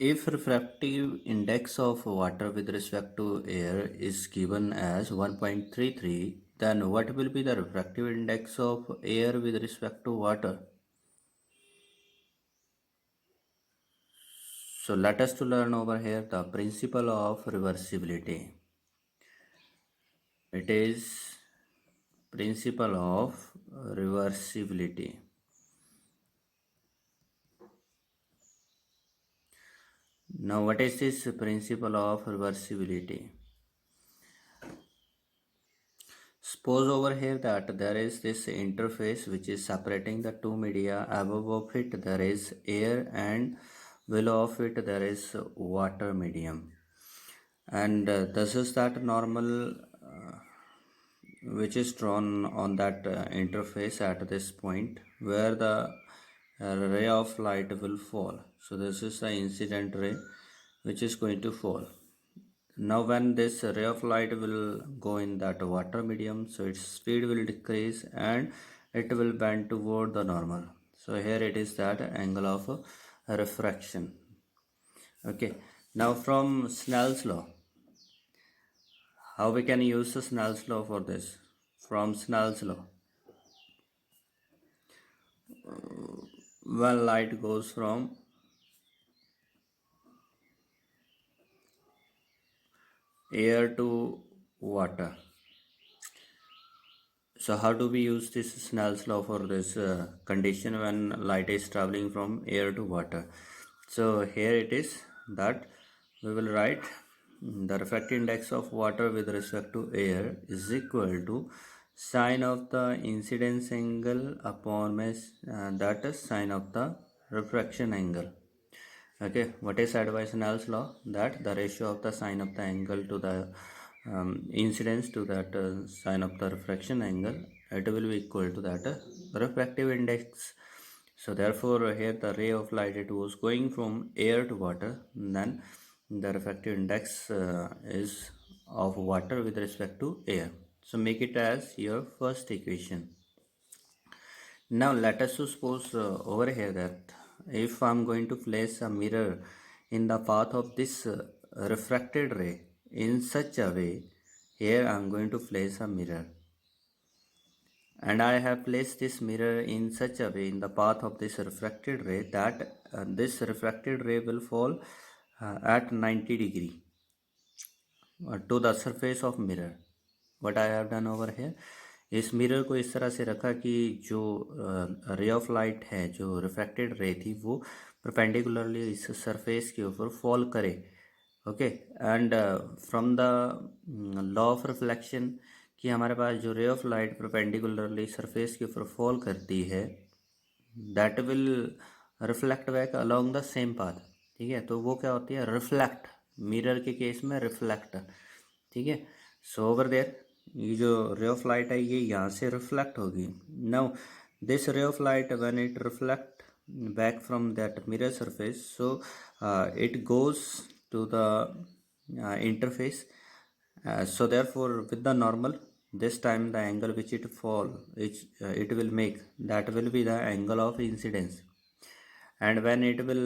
If refractive index of water with respect to air is given as 1.33, then what will be the refractive index of air with respect to water? So let us to learn over here the principle of reversibility. It is principle of reversibility. Now what is this principle of reversibility? Suppose over here that there is this interface which is separating the two media. Above of it there is air and below of it there is water medium. And this is that normal which is drawn on that interface at this point where the ray of light will fall. So this is the incident ray which is going to fall. Now when this ray of light will go in that water medium, so its speed will decrease and it will bend toward the normal. So here it is that angle of refraction. Okay, now from Snell's law, how we can use the Snell's law for this? From Snell's law, when light goes from air to water. So how do we use this Snell's law for this condition when light is traveling from air to water? So here it is that we will write the refractive index of water with respect to air is equal to sine of the incidence angle upon that is sine of the refraction angle. Okay, what is said by Snell's law? That the ratio of the sine of the angle to the incidence to that sine of the refraction angle, it will be equal to that refractive index. So therefore here the ray of light, it was going from air to water, then the refractive index is of water with respect to air. So make it as your first equation. Now let us suppose over here that if I am going to place a mirror in the path of this refracted ray in such a way, here I am going to place a mirror, and I have placed this mirror in such a way in the path of this refracted ray that this refracted ray will fall at 90 degree to the surface of mirror. What I have done over here, इस mirror को इस तरह से रखा कि जो रे of light है, जो रिफ्रैक्टेड रे थी, वो परपेंडिकुलरली इस सरफेस के ऊपर फॉल करे. Okay, and from the law of reflection कि हमारे पास जो रे ऑफ लाइट परपेंडिकुलरली सरफेस के ऊपर फॉल करती है, that will reflect back along the same path. ठीक है, तो वो क्या होती है? रिफ्लेक्ट. मिरर के केस में रिफ्लेक्ट. ठीक है, सो ओवर देयर ये जो रे ऑफ लाइट है ये यहाँ से रिफ्लेक्ट होगी. नाउ दिस रे of light when it reflect back from that mirror surface, so it goes to the interface. So therefore with the normal, this time the angle which it fall, it will make, that will be the angle of incidence. And when it will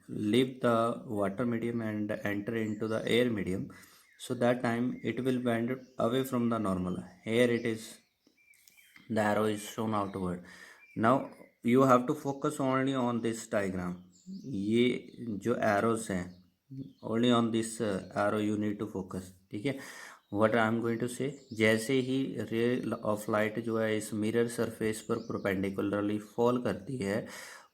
leave the water medium and enter into the air medium, so that time it will bend away from the normal. Here it is, the arrow is shown outward. Now you have to focus only on this diagram. ये जो arrows हैं, only on this arrow you need to focus. ठीक है, what I am going to say, जैसे ही ray of light जो है इस mirror surface पर perpendicularly fall करती है,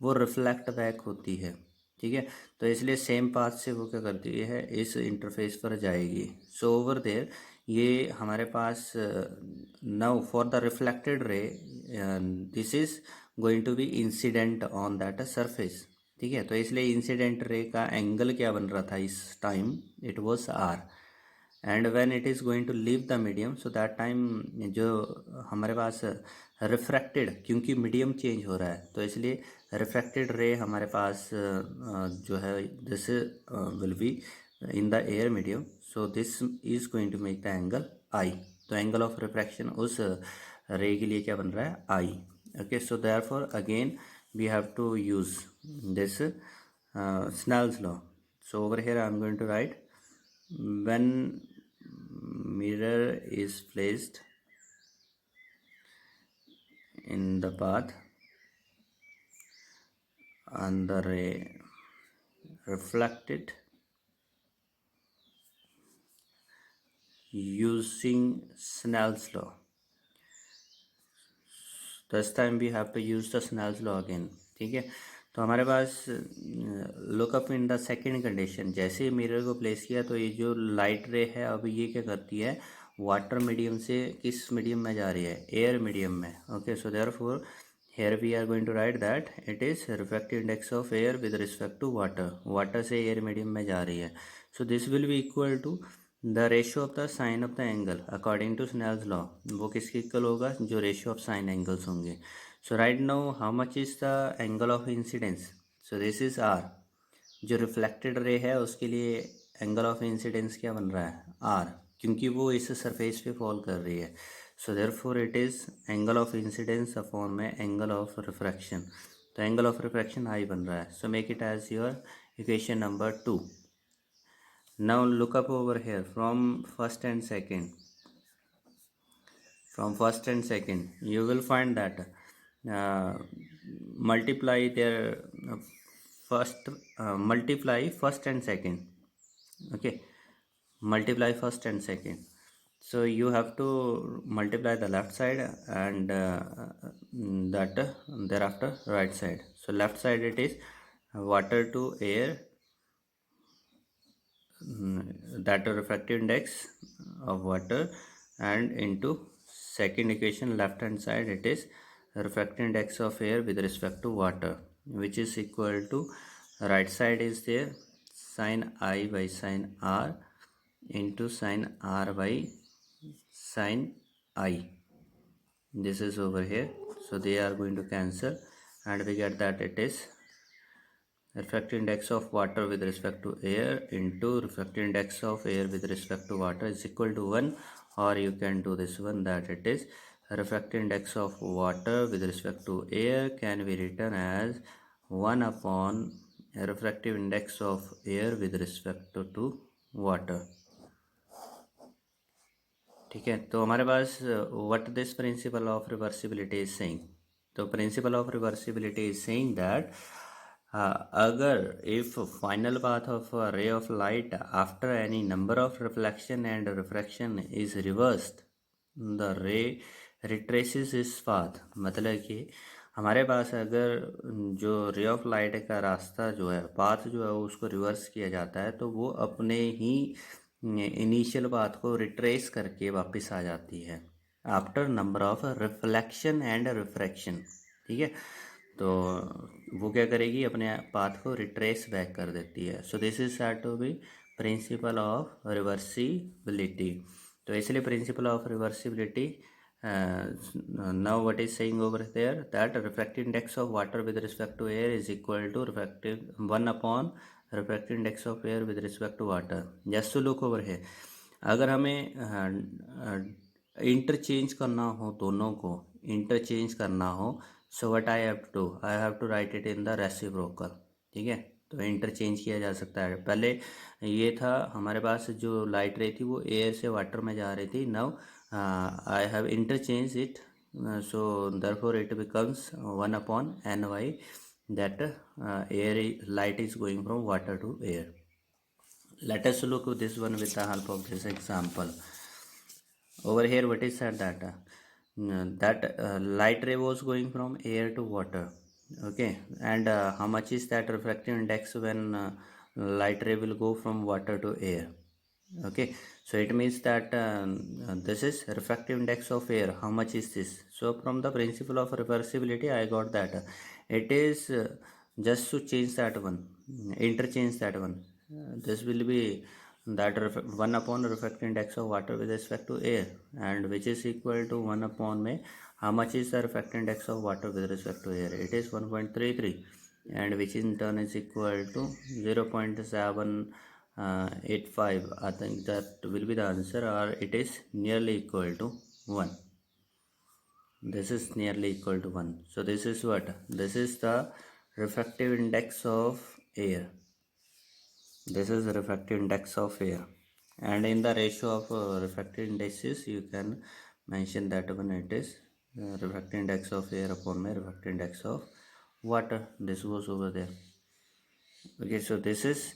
वो reflect back होती है. ठीक है, तो इसलिए सेम पाथ से वो क्या करती है, इस इंटरफेस पर जाएगी. सो ओवर देयर ये हमारे पास now for the reflected ray, this is going to be incident on that surface. ठीक है, तो इसलिए इंसिडेंट रे का एंगल क्या बन रहा था इस time? It was R. And when it is going to leave the medium, so that time जो हमारे पास रिफ्रैक्टेड, क्योंकि मीडियम चेंज हो रहा है तो इसलिए रिफ्रैक्टेड रे हमारे पास जो है this will be in the air medium. So this is going to make the angle i. तो एंगल ऑफ रिफ्रैक्शन उस रे के लिए क्या बन रहा है? I. Okay, so therefore again we have to use this Snell's law. So over here I'm going to write, when mirror is placed in the path and the ray reflected using Snell's law. This time we have to use the Snell's law again. ठीक है, तो हमारे पास look up in the second condition, जैसे ही mirror को place किया तो ये जो लाइट रे है अब ये क्या करती है, वाटर मीडियम से किस मीडियम में जा रही है, एयर मीडियम में. Okay, so therefore here we are going to write that it is refractive index of air with respect to water. Water से एयर मीडियम में जा रही है. So this will be equal to the ratio of the sine of the angle according to Snell's law. वो किसके equal होगा, जो ratio of sine angles होंगे. So right now how much is the angle of incidence? So this is R. जो reflected ray है उसके लिए angle of incidence क्या बन रहा है, R, क्योंकि वो इस सरफेस पे फॉल कर रही है. So therefore it is angle of incidence upon में एंगल ऑफ रिफ्रैक्शन. तो एंगल ऑफ रिफ्रैक्शन आई बन रहा है. So make it as your equation number 2. Now look up over here from first and second. From first and second you will find that multiply their multiply first and second. Okay, multiply first and second. So you have to multiply the left side and that thereafter right side. So left side it is water to air, that refractive index of water, and into second equation left hand side it is refractive index of air with respect to water, which is equal to right side is there sin I by sin R into sin R by sin I. This is over here, so they are going to cancel and we get that it is refractive index of water with respect to air into refractive index of air with respect to water is equal to 1, or you can do this one, that it is refractive index of water with respect to air can be written as 1 upon refractive index of air with respect to water. ठीक है, तो हमारे पास what this principle of reversibility is saying. तो principle of reversibility is saying that अगर if final path of ray of light after any number of reflection and refraction is reversed, the ray retraces its path. मतलब कि हमारे पास अगर जो रे of light का रास्ता जो है, पाथ जो है, उसको रिवर्स किया जाता है तो वो अपने ही इनिशियल पाथ को रिट्रेस करके वापस आ जाती है after number of reflection and refraction. ठीक है, तो वो क्या करेगी, अपने पाथ को रिट्रेस बैक कर देती है. So this is said to be principle of reversibility. तो इसलिए principle of reversibility, now what is saying over there, that refractive index of water with respect to air is equal to refractive 1 upon refractive index of air with respect to water. Just to look over here, अगर हमें interchange करना हो, दोनों को interchange करना हो, so what I have to do, I have to write it in the reciprocal. ठीक है, तो इंटरचेंज किया जा सकता है. पहले ये था हमारे पास जो लाइट रे थी वो एयर से वाटर में जा रही थी. Now I have interchanged it, so therefore it becomes 1 upon ny, that light is going from water to air. Let us look at this one with the help of this example. Over here what is said that light ray was going from air to water. Okay, and how much is that refractive index when light ray will go from water to air? Okay, so it means that this is refractive index of air. How much is this? So from the principle of reversibility I got that it is just to change that one, interchange that one. This will be that 1 upon refractive index of water with respect to air, and which is equal to 1 upon में how much is the refractive index of water with respect to air? It is 1.33, and which in turn is equal to 0.785. I think that will be the answer, or it is nearly equal to 1. This is nearly equal to 1. So this is what? This is the refractive index of air. This is the refractive index of air, and in the ratio of refractive indices you can mention that one, it is refractive index of air upon my refractive index of water. This goes over there. Okay, so this is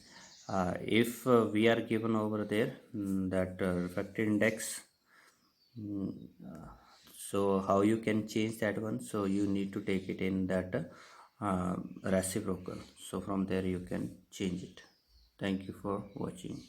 if we are given over there that refractive index, mm, uh, so how you can change that one? So you need to take it in that reciprocal, so from there you can change it. Thank you for watching.